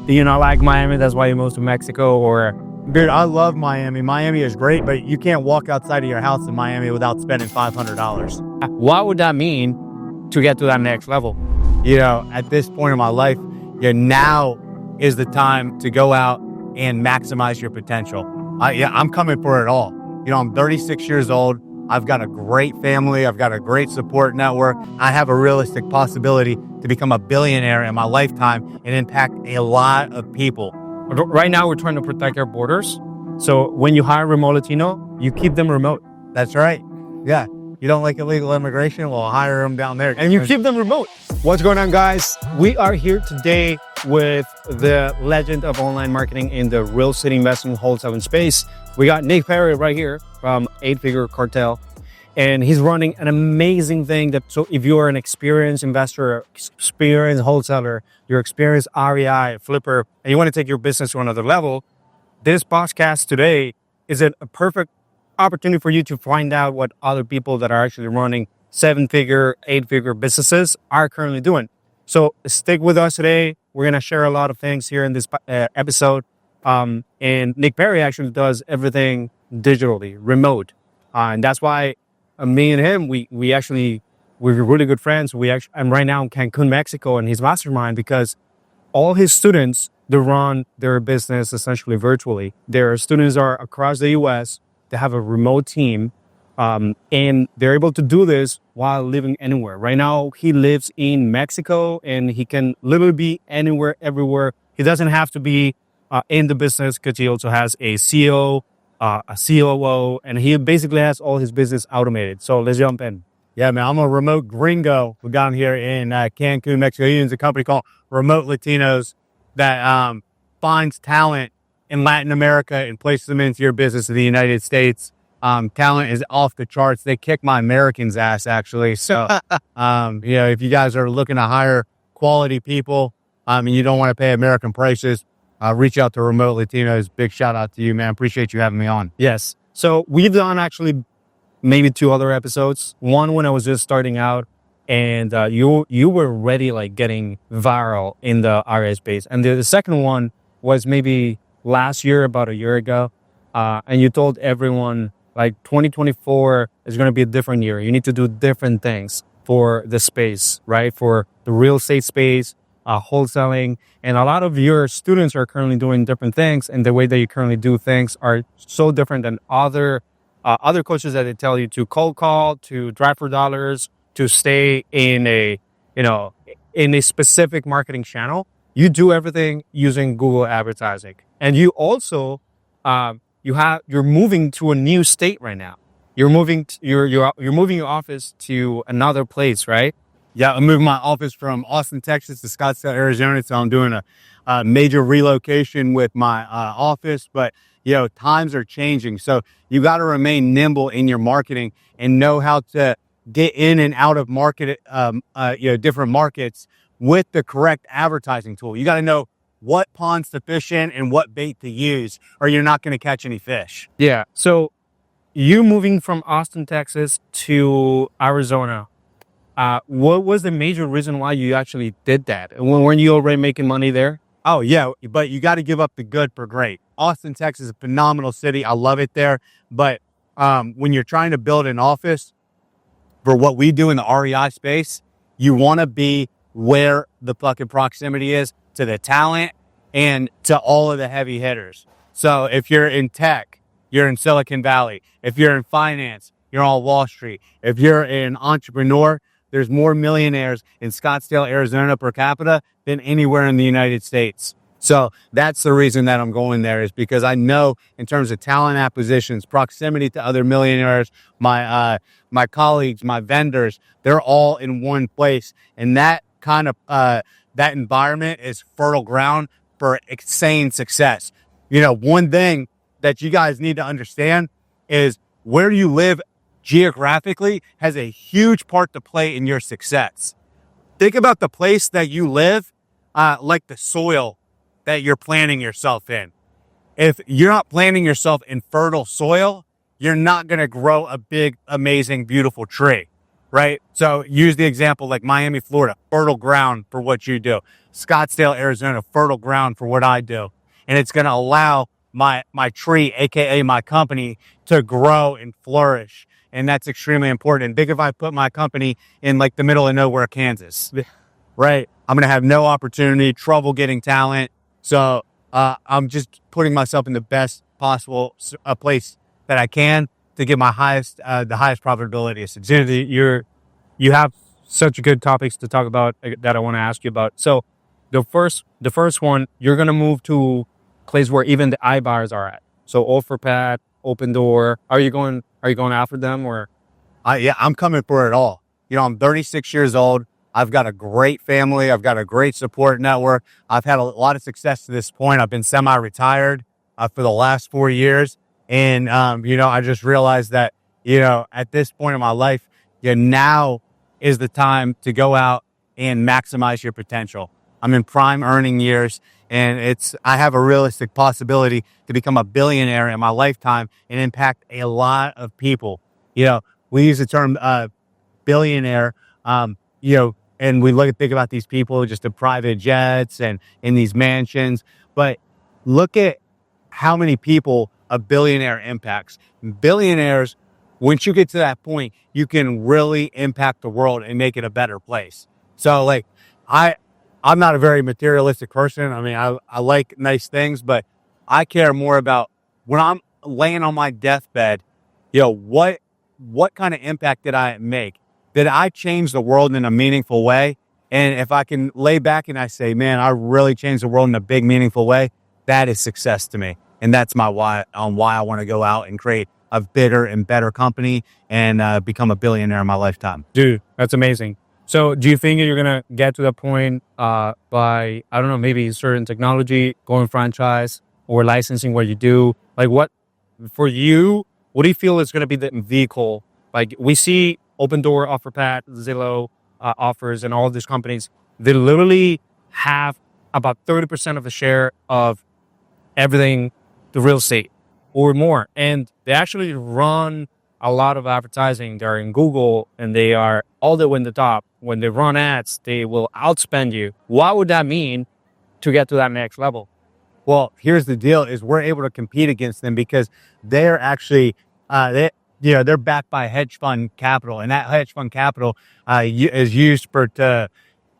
Do you not like Miami? That's why you moved to Mexico? Or Dude, I love Miami. Miami is great, but you can't walk outside of your house in Miami without spending $500. what would that mean to get to that next level? You know, at this point in my life, now is the time to go out and maximize your potential. I'm coming for it all. You know, I'm 36 years old. I've got a great family. I've got a great support network. I have a realistic possibility to become a billionaire in my lifetime and impact a lot of people. Right now, we're trying to protect our borders. So when you hire remote Latino, you keep them remote. That's right. Yeah. You don't like illegal immigration? Well, hire them down there. And you keep them remote. What's going on, guys? We are here today with the legend of online marketing in the real estate investment wholesale space. We got Nick Perry right here from 8-Figure Cartel. And he's running an amazing thing. So if you're an experienced investor, experienced wholesaler, you're experienced REI, flipper, and you want to take your business to another level, this podcast today is a perfect opportunity for you to find out what other people that are actually running 7-figure, 8-figure businesses are currently doing. So stick with us today. We're going to share a lot of things here in this episode. And Nick Perry actually does everything digitally, remote. And that's why me and him, we're really good friends. I'm right now in Cancun, Mexico, in his mastermind, because all his students, they run their business essentially virtually. Their students are across the U.S. They have a remote team, and they're able to do this while living anywhere. Right now, he lives in Mexico, and he can literally be anywhere, everywhere. He doesn't have to be in the business because he also has a CEO, a COO, and he basically has all his business automated. So let's jump in. Yeah, man, I'm a remote gringo. We got him here in Cancun, Mexico. He owns a company called Remote Latinos that finds talent in Latin America and places them into your business in the United States. Talent is off the charts. They kick my Americans' ass, actually. So, if you guys are looking to hire quality people and you don't want to pay American prices, reach out to Remote Latinos. Big shout out to you, man. Appreciate you having me on. Yes. So we've done actually maybe 2 other episodes. One when I was just starting out, and you were already like getting viral in the RA space. And the second one was maybe last year, about a year ago. And you told everyone like 2024 is going to be a different year. You need to do different things for the space, right? For the real estate space, wholesaling. And a lot of your students are currently doing different things. And the way that you currently do things are so different than other coaches that they tell you to cold call, to drive for dollars, to stay in a specific marketing channel. You do everything using Google advertising. And you also, you're moving to a new state right now. You're moving your office to another place, right? Yeah, I'm moving my office from Austin, Texas to Scottsdale, Arizona. So I'm doing a major relocation with my office, but times are changing. So you got to remain nimble in your marketing and know how to get in and out of different markets with the correct advertising tool. You got to know what pond's to fish in and what bait to use, or you're not going to catch any fish. Yeah. So you moving from Austin, Texas to Arizona, what was the major reason why you actually did that? Weren't you already making money there? Oh, yeah, but you got to give up the good for great. Austin, Texas is a phenomenal city. I love it there. But when you're trying to build an office for what we do in the REI space, you want to be where the fucking proximity is to the talent and to all of the heavy hitters. So if you're in tech, you're in Silicon Valley. If you're in finance, you're on Wall Street. If you're an entrepreneur, there's more millionaires in Scottsdale, Arizona per capita than anywhere in the United States. So that's the reason that I'm going there, is because I know in terms of talent acquisitions, proximity to other millionaires, my colleagues, my vendors, they're all in one place. And that kind of, that environment is fertile ground for insane success. One thing that you guys need to understand is where you live geographically has a huge part to play in your success. Think about the place that you live, like the soil that you're planting yourself in. If you're not planting yourself in fertile soil, you're not going to grow a big, amazing, beautiful tree, right? So use the example like Miami, Florida, fertile ground for what you do. Scottsdale, Arizona, fertile ground for what I do. And it's going to allow my tree, AKA my company, to grow and flourish. And that's extremely important. And think if I put my company in like the middle of nowhere, Kansas, right? I'm going to have no opportunity, trouble getting talent. So I'm just putting myself in the best possible place that I can to get my the highest profitability of success. Dude, you have such good topics to talk about that I want to ask you about. So the first one, you're gonna move to a place where even the iBuyers are at. So OfferPad, Open Door. Are you going after them or? Yeah, I'm coming for it all. You know, I'm 36 years old. I've got a great family. I've got a great support network. I've had a lot of success to this point. I've been semi-retired for the last 4 years. And, you know, I just realized that, you know, at this point in my life, now is the time to go out and maximize your potential. I'm in prime earning years, and I have a realistic possibility to become a billionaire in my lifetime and impact a lot of people. You know, we use the term billionaire, you know, and we think about these people just in private jets and in these mansions. But look at how many people a billionaire impacts. Billionaires, once you get to that point, you can really impact the world and make it a better place. So like I'm not a very materialistic person. I mean, I like nice things, but I care more about when I'm laying on my deathbed, you know, what kind of impact did I make? Did I change the world in a meaningful way? And if I can lay back and I say, man, I really changed the world in a big, meaningful way, that is success to me. And that's my why on why I want to go out and create a bigger and better company and become a billionaire in my lifetime. Dude, that's amazing. So do you think you're going to get to the point by, I don't know, maybe certain technology, going franchise or licensing what you do? Like what, for you, what do you feel is going to be the vehicle? Like we see Open Door, OfferPad, Zillow, Offers, and all of these companies, they literally have about 30% of the share of everything, the real estate or more. And they actually run a lot of advertising. They're in Google and they are all the way in the top. When they run ads, they will outspend you. What would that mean to get to that next level? Well, here's the deal: is we're able to compete against them because they're actually they're backed by hedge fund capital, and that hedge fund capital is used to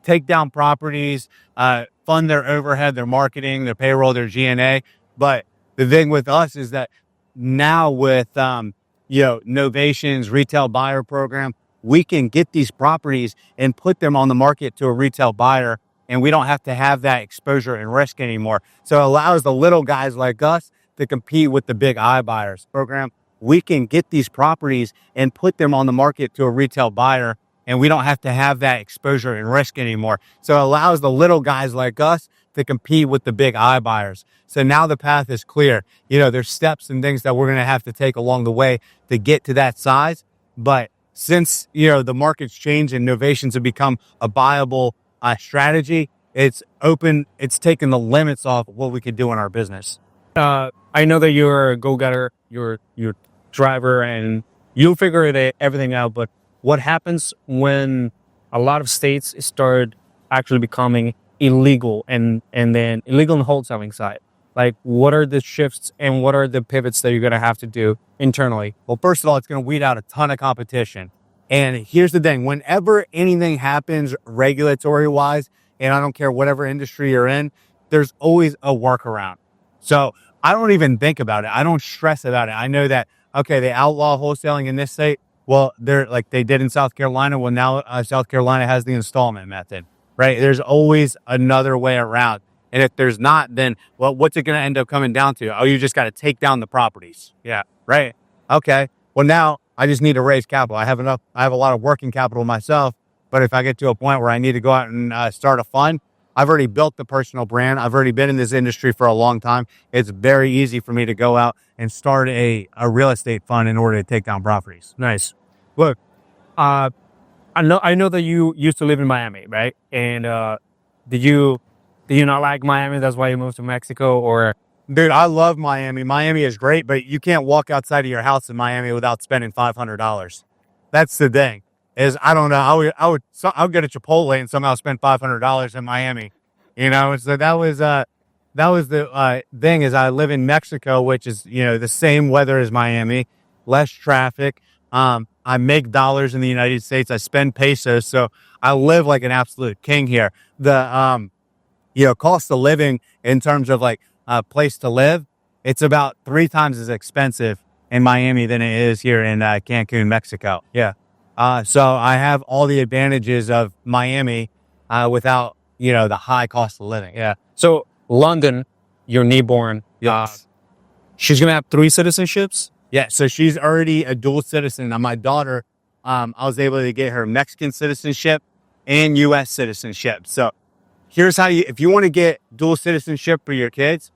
take down properties, fund their overhead, their marketing, their payroll, their G&A. But the thing with us is that now with Novation's retail buyer program, we can get these properties and put them on the market to a retail buyer, and we don't have to have that exposure and risk anymore. So it allows the little guys like us to compete with the big iBuyers program. We can get these properties and put them on the market to a retail buyer, and we don't have to have that exposure and risk anymore. So it allows the little guys like us to compete with the big iBuyers. So now the path is clear. You know, there's steps and things that we're going to have to take along the way to get to that size. But since, the market's changed and novations have become a viable strategy, it's taken the limits off what we could do in our business. I know that you're a go-getter, you're driver, and you'll figure everything out. But what happens when a lot of states start actually becoming illegal and then illegal on the wholesaling side? Like, what are the shifts and what are the pivots that you're going to have to do internally? Well, first of all, it's going to weed out a ton of competition. And here's the thing: whenever anything happens regulatory wise, and I don't care whatever industry you're in, there's always a workaround. So I don't even think about it. I don't stress about it. I know that, okay, they outlaw wholesaling in this state. Well, they're like they did in South Carolina. Well, now South Carolina has the installment method, right? There's always another way around. And if there's not, then, well, what's it going to end up coming down to? Oh, you just got to take down the properties. Yeah. Right. Okay. Well, now I just need to raise capital. I have a lot of working capital myself, but if I get to a point where I need to go out and start a fund, I've already built the personal brand. I've already been in this industry for a long time. It's very easy for me to go out and start a real estate fund in order to take down properties. Nice. Look, I know that you used to live in Miami, right? And did you not like Miami? That's why you moved to Mexico, or? Dude, I love Miami. Miami is great, but you can't walk outside of your house in Miami without spending $500. That's the thing. is I don't know. I would go to Chipotle and somehow spend $500 in Miami. So that was the thing is I live in Mexico, which is the same weather as Miami, less traffic. I make dollars in the United States. I spend pesos, so I live like an absolute king here. The cost of living in terms of like a place to live, it's about 3 times as expensive in Miami than it is here in Cancun, Mexico. Yeah. So I have all the advantages of Miami without, the high cost of living. Yeah. So London, your newborn, Yes. she's gonna have 3 citizenships. Yeah. So she's already a dual citizen. Now my daughter, I was able to get her Mexican citizenship and U.S. citizenship. So here's how if you want to get dual citizenship for your kids,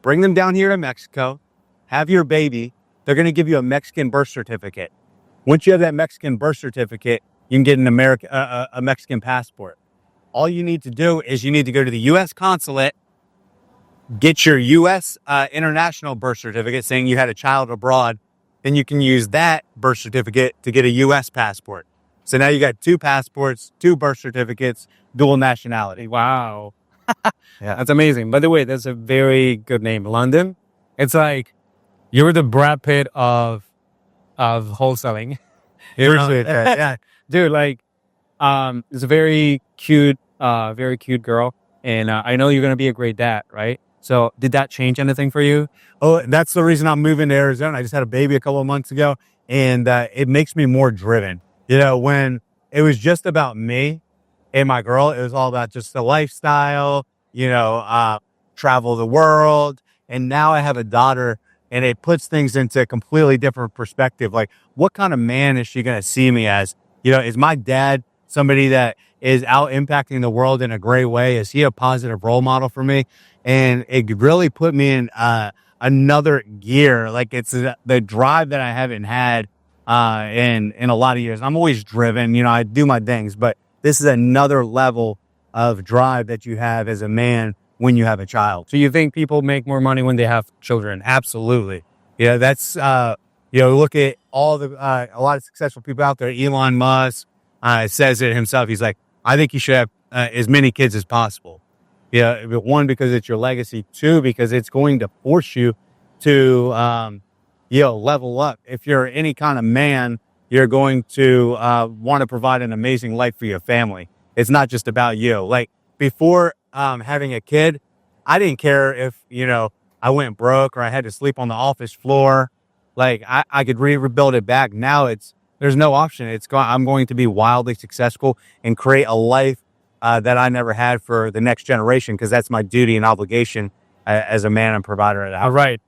bring them down here to Mexico, have your baby. They're going to give you a Mexican birth certificate. Once you have that Mexican birth certificate, you can get a Mexican passport. All you need to do is you need to go to the U.S. consulate, get your U.S. International birth certificate saying you had a child abroad. Then you can use that birth certificate to get a U.S. passport. So now you got 2 passports, 2 birth certificates, dual nationality. Wow. Yeah. That's amazing. By the way, that's a very good name. London. It's like you're the Brad Pitt of wholesaling. Yeah. Dude, like it's a very cute girl. And I know you're gonna be a great dad, right? So did that change anything for you? Oh, that's the reason I'm moving to Arizona. I just had a baby a couple of months ago, and it makes me more driven. When it was just about me and my girl, it was all about just the lifestyle, travel the world. And now I have a daughter, and it puts things into a completely different perspective. Like, what kind of man is she going to see me as? Is my dad somebody that is out impacting the world in a great way? Is he a positive role model for me? And it really put me in another gear. Like, it's the drive that I haven't had in a lot of years. I'm always driven, I do my things, but this is another level of drive that you have as a man when you have a child. So you think people make more money when they have children? Absolutely. That's, look at all a lot of successful people out there. Elon Musk says it himself. He's like, I think you should have as many kids as possible. Yeah. One, because it's your legacy. 2, because it's going to force you to, level up. If you're any kind of man, you're going to want to provide an amazing life for your family. It's not just about you. Like before having a kid, I didn't care if, I went broke or I had to sleep on the office floor. Like I could rebuild it back. Now there's no option. I'm going to be wildly successful and create a life that I never had for the next generation, because that's my duty and obligation as a man and provider at the house. All right.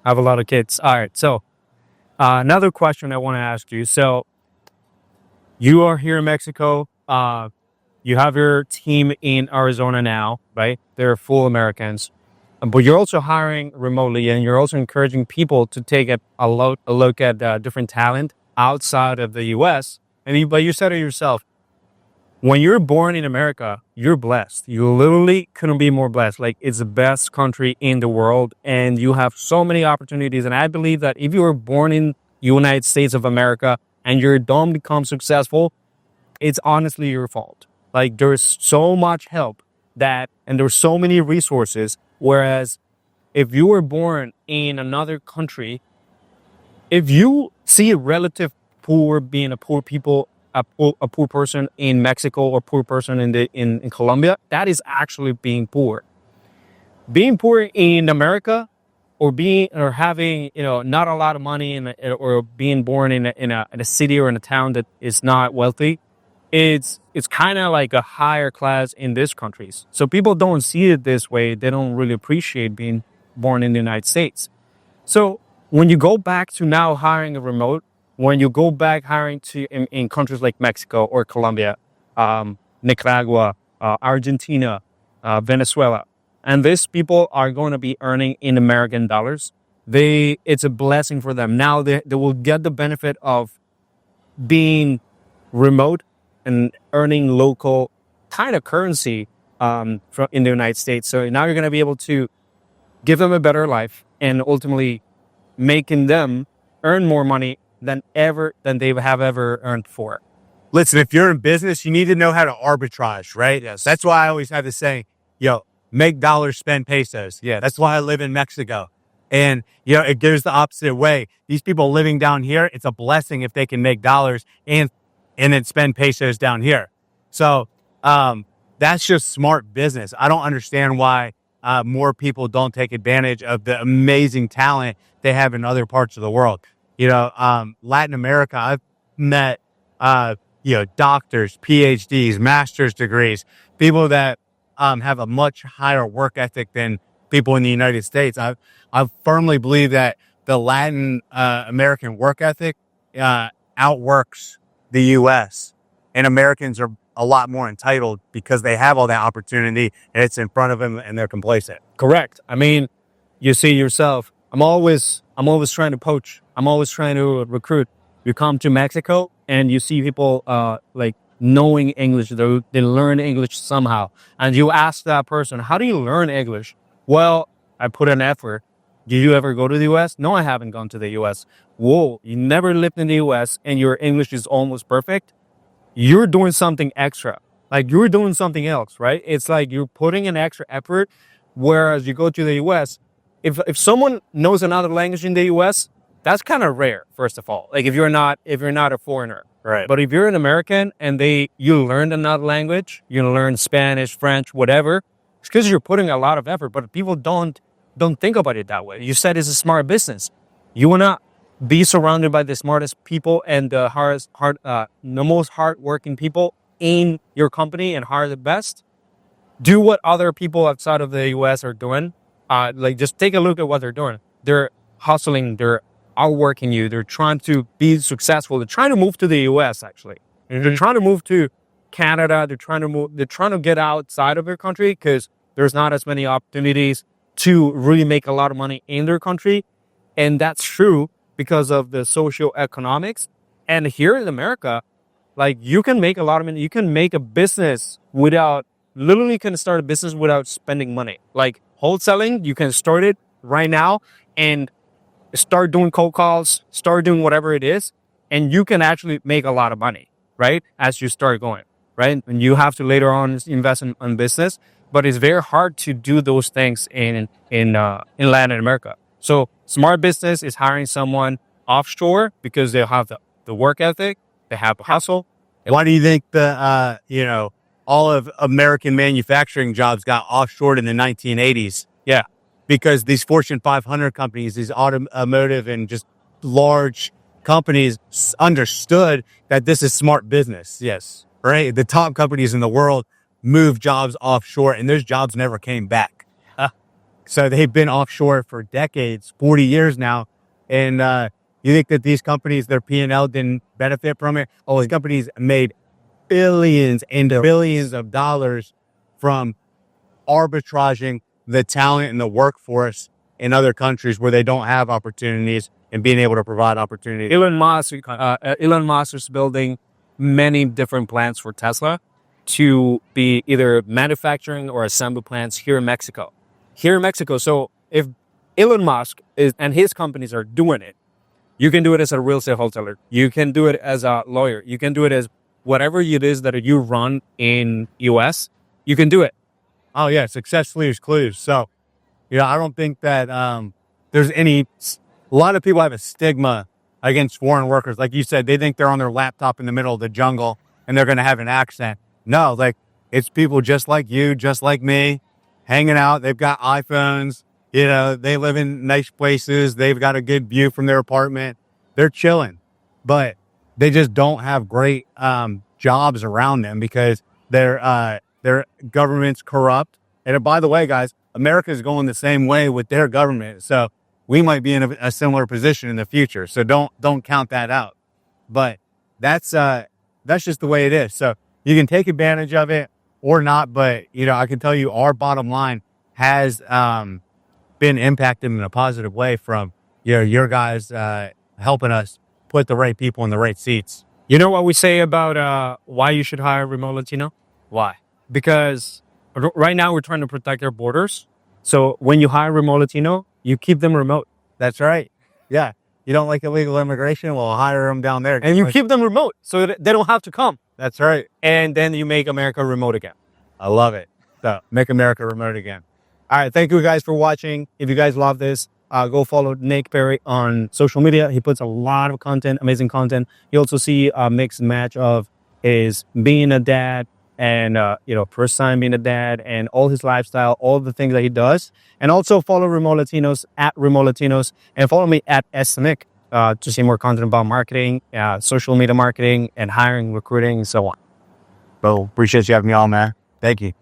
I have a lot of kids. All right. So another question I want to ask you. So you are here in Mexico. You have your team in Arizona now, right? They're full Americans. But you're also hiring remotely, and you're also encouraging people to take a look at different talent outside of the U.S. But you said it yourself. When you're born in America, you're blessed. You literally couldn't be more blessed. Like, it's the best country in the world, and you have so many opportunities. And I believe that if you were born in United States of America and you don't become successful, it's honestly your fault. Like, there's so much help and there's so many resources. Whereas if you were born in another country, if you see a relative poor being a poor person in Mexico or poor person in Colombia, that is actually being poor. Being poor in America, or having not a lot of money or being born in a city or in a town that is not wealthy, it's kind of like a higher class in these countries. So people don't see it this way. They don't really appreciate being born in the United States. So when you go back to now hiring a remote, when you go back hiring in countries like Mexico or Colombia, Nicaragua, Argentina, Venezuela, and these people are going to be earning in American dollars, it's a blessing for them. Now they will get the benefit of being remote and earning local kind of currency in the United States. So now you're going to be able to give them a better life and ultimately making them earn more money than they have ever earned before. Listen, if you're in business, you need to know how to arbitrage, right? Yes. That's why I always have to say, make dollars, spend pesos. Yeah. That's why I live in Mexico. And, it goes the opposite way. These people living down here, it's a blessing if they can make dollars and then spend pesos down here. So, that's just smart business. I don't understand why more people don't take advantage of the amazing talent they have in other parts of the world. Latin America, I've met, doctors, PhDs, master's degrees, people that have a much higher work ethic than people in the United States. I firmly believe that the Latin American work ethic outworks the U.S. and Americans are a lot more entitled because they have all that opportunity and it's in front of them and they're complacent. Correct. I mean, you see yourself. I'm always trying to poach. I'm always trying to recruit. You come to Mexico and you see people like knowing English. They learn English somehow. And you ask that person, how do you learn English? Well, I put an effort. Did you ever go to the U.S.? No, I haven't gone to the U.S. Whoa, you never lived in the U.S. and your English is almost perfect. You're doing something extra. Like you're doing something else, right? It's like you're putting an extra effort. Whereas you go to the U.S., if someone knows another language in the U.S., that's kind of rare. First of all, like if you're not a foreigner, right? But if you're an American and you learned another language, you learn Spanish, French, whatever, it's because you're putting a lot of effort. But people don't think about it that way. You said it's a smart business. You wanna be surrounded by the smartest people and the most hardworking people in your company and hire the best. Do what other people outside of the U.S. are doing. Like just take a look at what they're doing. They're hustling. They're outworking you. They're trying to be successful. They're trying to move to the U.S. Actually, they're trying to move to Canada. They're trying to get outside of their country because there's not as many opportunities to really make a lot of money in their country, and that's true because of the socioeconomics. And here in America, like you can make a lot of money. You can make a business literally can start a business without spending money. Like wholesaling, you can start it right now and start doing cold calls, start doing whatever it is, and you can actually make a lot of money, right? As you start going, right? And you have to later on invest in business, but it's very hard to do those things in Latin America. So smart business is hiring someone offshore because they have the work ethic, they have the hustle. Why do you think all of American manufacturing jobs got offshored in the 1980s? Yeah. Because these Fortune 500 companies, these automotive and just large companies understood that this is smart business. Yes. Right? The top companies in the world move jobs offshore and those jobs never came back. So they've been offshore for decades, 40 years now. And you think that these companies, their P&L didn't benefit from it? Oh, these companies made billions and billions of dollars from arbitraging the talent and the workforce in other countries where they don't have opportunities and being able to provide opportunities. Elon Musk is building many different plants for Tesla to be either manufacturing or assembly plants here in Mexico. So if Elon Musk and his companies are doing it, you can do it as a real estate wholesaler. You can do it as a lawyer. You can do it as whatever it is that you run in US. You can do it. Oh yeah, success leaves clues. So, I don't think that there's a lot of people have a stigma against foreign workers. Like you said, they think they're on their laptop in the middle of the jungle and they're going to have an accent. No, like it's people just like you, just like me, hanging out. They've got iPhones. They live in nice places. They've got a good view from their apartment. They're chilling, but they just don't have great jobs around them because their government's corrupt. And by the way, guys, America is going the same way with their government. So we might be in a similar position in the future. So don't count that out. But that's just the way it is. So you can take advantage of it or not. But I can tell you, our bottom line has been impacted in a positive way from your guys helping us put the right people in the right seats. You know what we say about why you should hire a remote Latino? Why? Because right now we're trying to protect our borders. So when you hire a remote Latino, you keep them remote. That's right. Yeah. You don't like illegal immigration? Well, hire them down there. And you keep them remote so that they don't have to come. That's right. And then you make America remote again. I love it. So make America remote again. All right. Thank you guys for watching. If you guys love this, go follow Nick Perry on social media. He puts a lot of content, amazing content. You also see a mixed match of his being a dad and, first time being a dad and all his lifestyle, all the things that he does. And also follow Remote Latinos at Remote Latinos and follow me at SNick to see more content about marketing, social media marketing and hiring, recruiting, and so on. Bro, appreciate you having me on, man. Thank you.